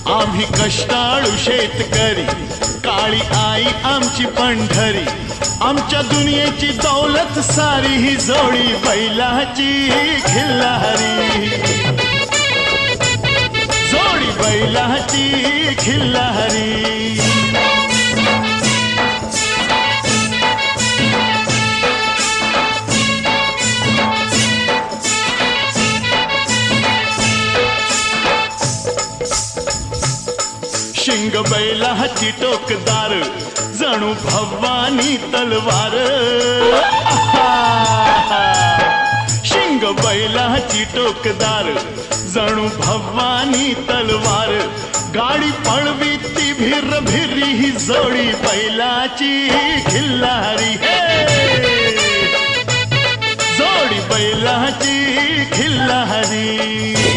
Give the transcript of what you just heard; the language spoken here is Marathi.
आम्ही कष्टाळू शेतकरी, काळी आई आमची पंढरी, आमच्या दुनियेची दौलत सारी ही जोडी बैलाची खिल्लारी, जोडी बैलाची खिल्लारी। शिंग बैलाची टोकदार, जणू भवानी तलवार। शिंग बैलाची टोकदार, जणू भवानी तलवार, गाडी पळवी ती भिर भिरी ही जोडी बैलाची खिल्लारी, जोडी बैलाची खिल्लारी।